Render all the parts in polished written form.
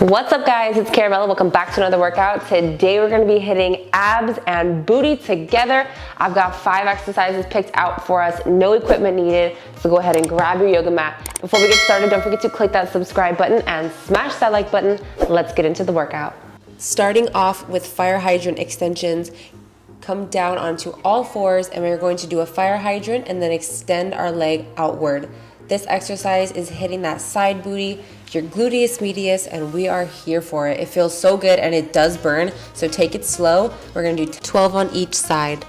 What's up guys, it's Caramella. Welcome back to another workout. Today we're gonna be hitting abs and booty together. I've got 5 exercises picked out for us, no equipment needed. So go ahead and grab your yoga mat. Before we get started, don't forget to click that subscribe button and smash that like button. Let's get into the workout. Starting off with fire hydrant extensions, come down onto all fours and we're going to do a fire hydrant and then extend our leg outward. This exercise is hitting that side booty, your gluteus medius, and we are here for it. It feels so good and it does burn, so take it slow. We're gonna do 12 on each side.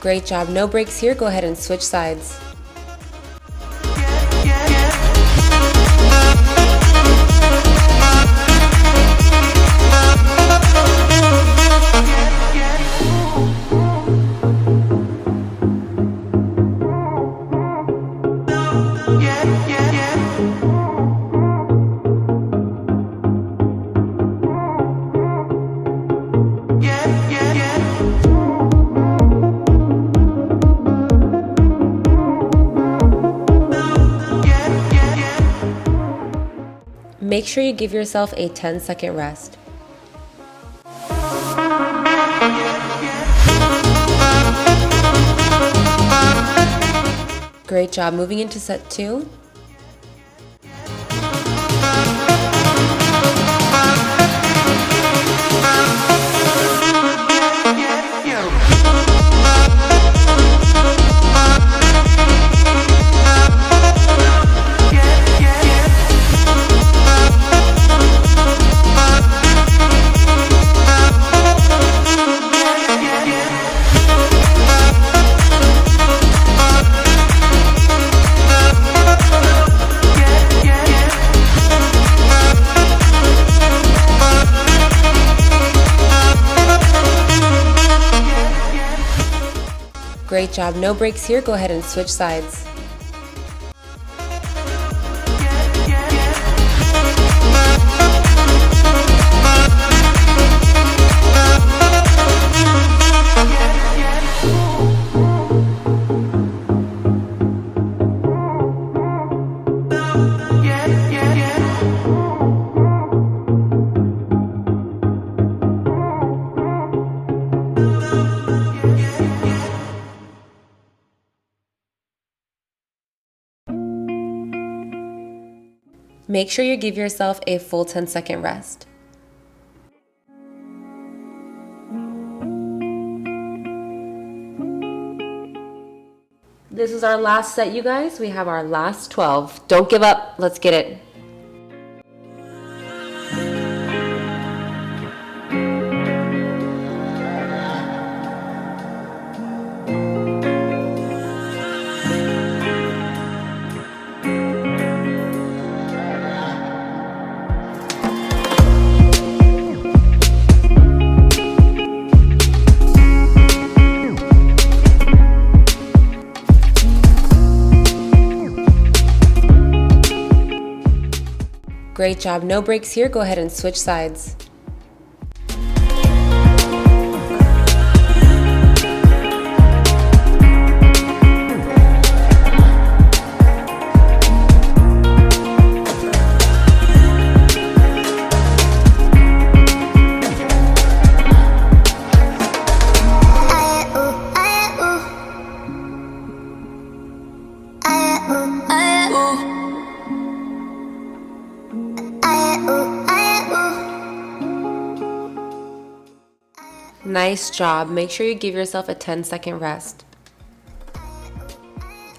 Great job, no breaks here. Go ahead and switch sides. Make sure you give yourself a 10-second rest. Great job. Moving into set 2. Great job, no breaks here. Go ahead and switch sides. Make sure you give yourself a full 10-second rest. This is our last set, you guys. We have our last 12. Don't give up. Let's get it. Great job, no breaks here. Go ahead and switch sides. Nice job. Make sure you give yourself a 10-second rest.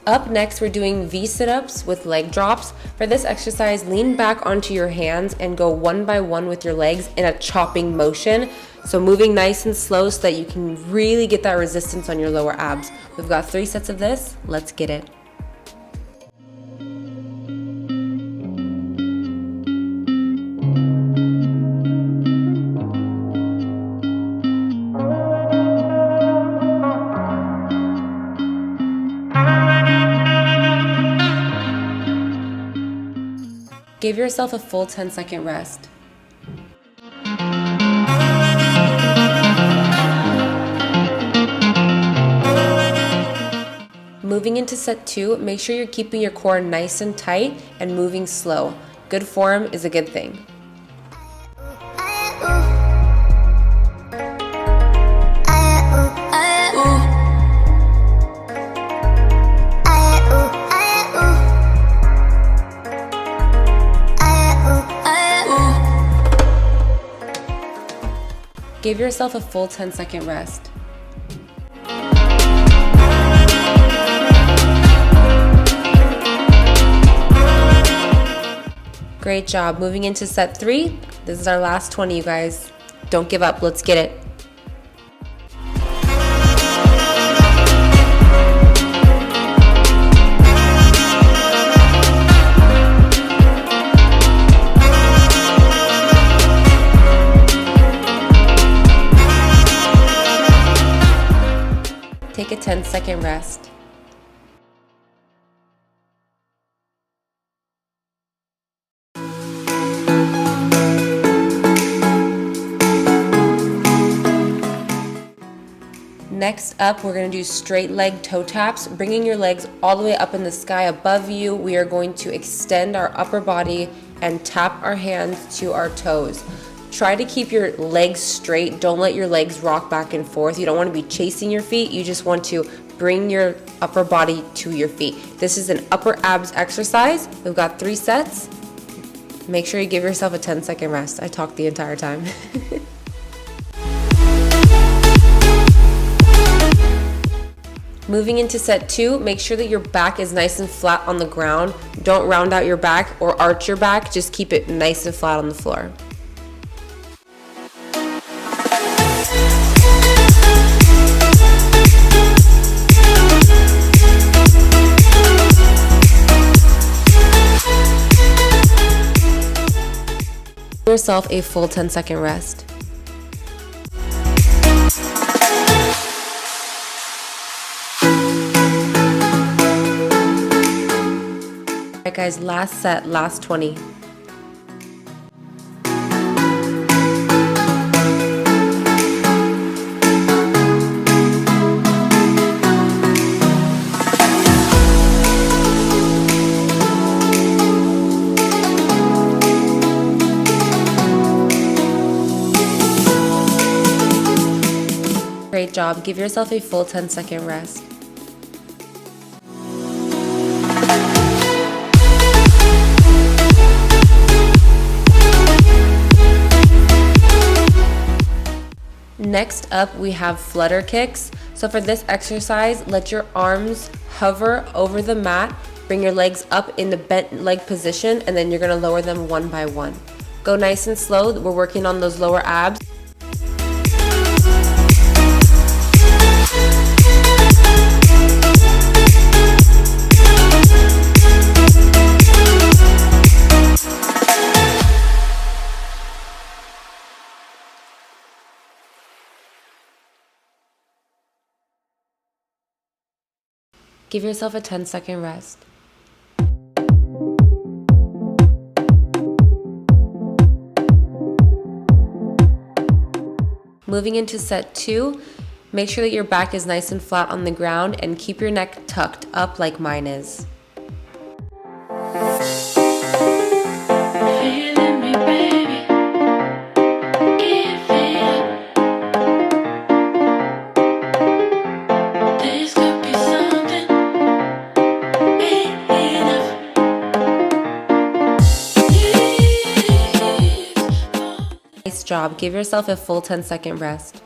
Up next, we're doing V sit-ups with leg drops. For this exercise, lean back onto your hands and go one by one with your legs in a chopping motion. So moving nice and slow so that you can really get that resistance on your lower abs. We've got 3 sets of this. Let's get it. Give yourself a full 10-second rest. Moving into set 2, make sure you're keeping your core nice and tight and moving slow. Good form is a good thing. Give yourself a full 10-second rest. Great job. Moving into set 3. This is our last 20, you guys. Don't give up. Let's get it. Take a 10-second rest. Next up, we're going to do straight leg toe taps, bringing your legs all the way up in the sky above you. We are going to extend our upper body and tap our hands to our toes. Try to keep your legs straight. Don't let your legs rock back and forth. You don't want to be chasing your feet. You just want to bring your upper body to your feet. This is an upper abs exercise. We've got 3 sets. Make sure you give yourself a 10-second rest. I talked the entire time. Moving into set 2, make sure that your back is nice and flat on the ground. Don't round out your back or arch your back. Just keep it nice and flat on the floor. Give yourself a full 10-second rest. Alright guys, last set, last 20. Great job. Give yourself a full 10-second rest. Next up, we have flutter kicks. So for this exercise, let your arms hover over the mat, bring your legs up in the bent leg position, and then you're gonna lower them one by one. Go nice and slow. We're working on those lower abs. Give yourself a 10-second rest. Moving into set 2, make sure that your back is nice and flat on the ground and keep your neck tucked up like mine is. Nice job. Give yourself a full 10-second rest.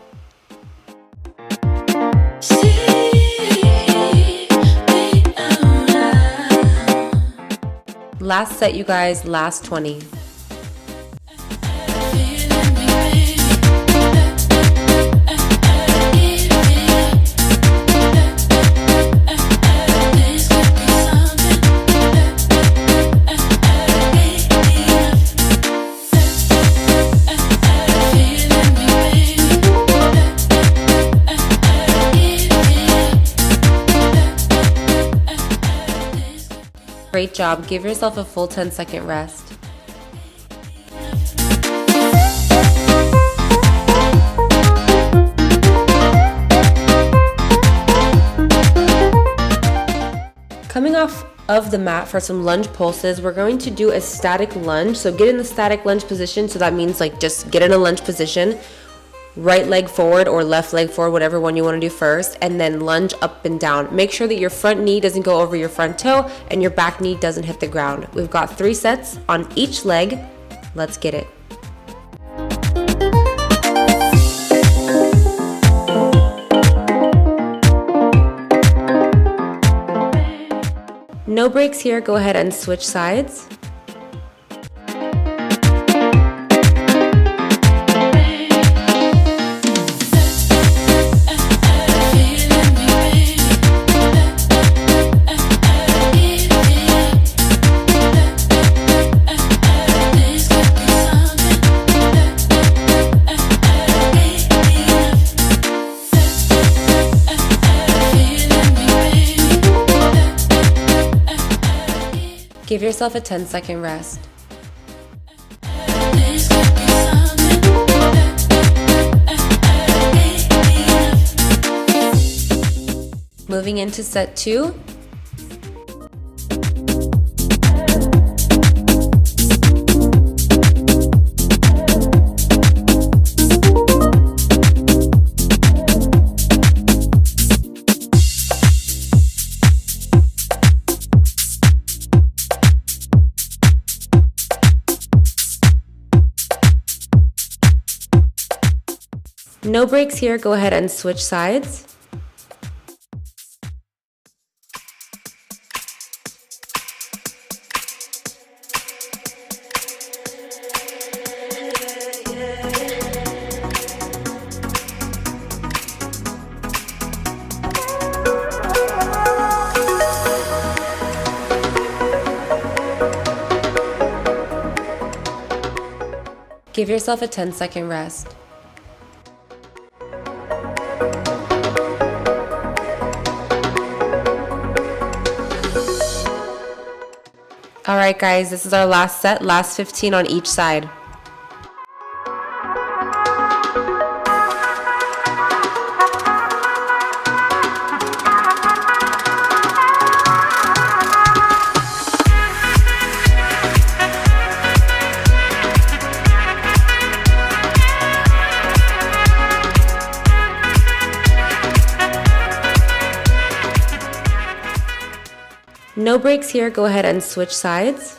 Last set, you guys, last 20. Great job. Give yourself a full 10-second rest. off of the mat for some lunge pulses. We're going to do a static lunge. So get in the static lunge position. So that means like just get in a lunge position, right leg forward or left leg forward, whatever one you want to do first, and then lunge up and down. Make sure that your front knee doesn't go over your front toe and your back knee doesn't hit the ground. We've got 3 sets on each leg. Let's get it. No breaks here, go ahead and switch sides. Give yourself a 10-second rest. Moving into set 2. No breaks here, go ahead and switch sides. Give yourself a 10-second rest. All right, guys, this is our last set, last 15 on each side. No breaks here, go ahead and switch sides.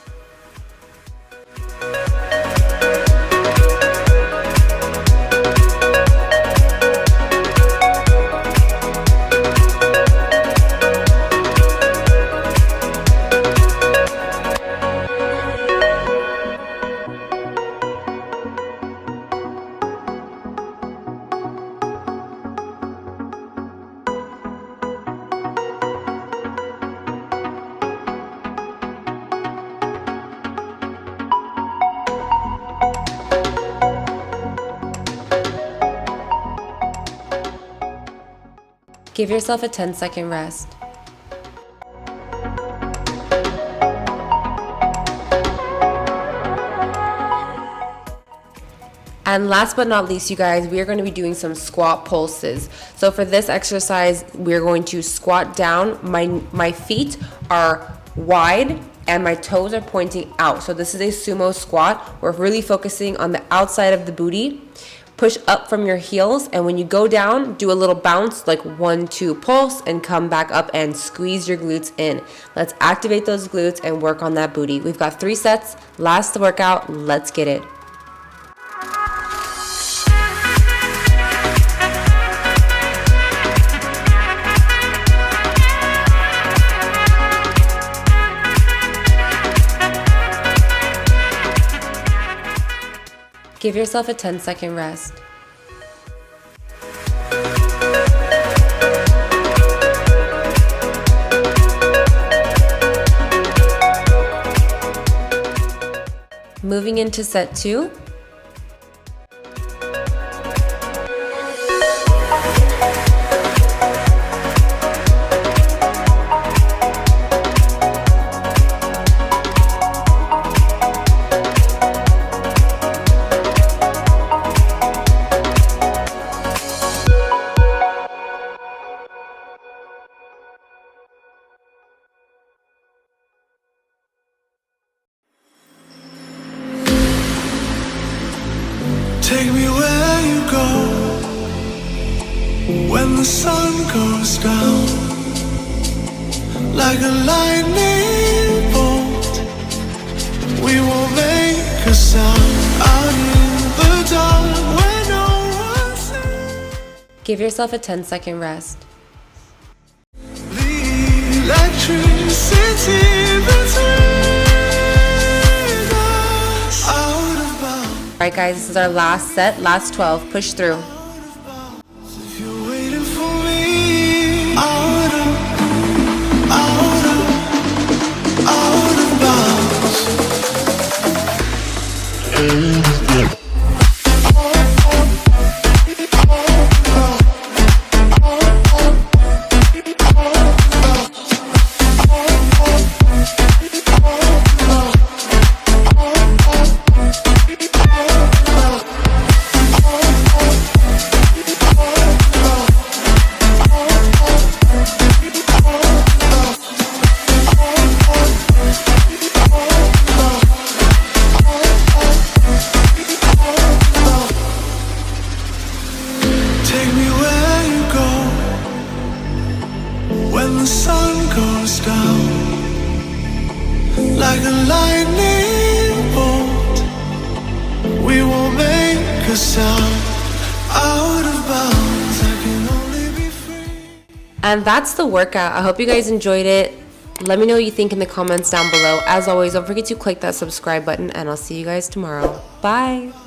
Give yourself a 10-second rest. And last but not least, you guys, we are going to be doing some squat pulses. So for this exercise, we're going to squat down. My feet are wide and my toes are pointing out. So this is a sumo squat. We're really focusing on the outside of the booty. Push up from your heels, and when you go down, do a little bounce, like 1-2 pulse, and come back up and squeeze your glutes in. Let's activate those glutes and work on that booty. We've got 3 sets, last workout, let's get it. Give yourself a 10-second rest. Moving into set 2. When the sun goes down, like a lightning bolt, we will make a sound out in the dark where no one sees. Give yourself a 10-second rest. The electricity between us, out of bounds. All right, guys, this is our last set, last 12. Push through. If you're waiting for me, out of bounds. Take me where you go when the sun goes down, like a lightning bolt. We will make a sound out of bounds. I can only be free. And that's the workout. I hope you guys enjoyed it. Let me know what you think in the comments down below. As always, don't forget to click that subscribe button, and I'll see you guys tomorrow. Bye.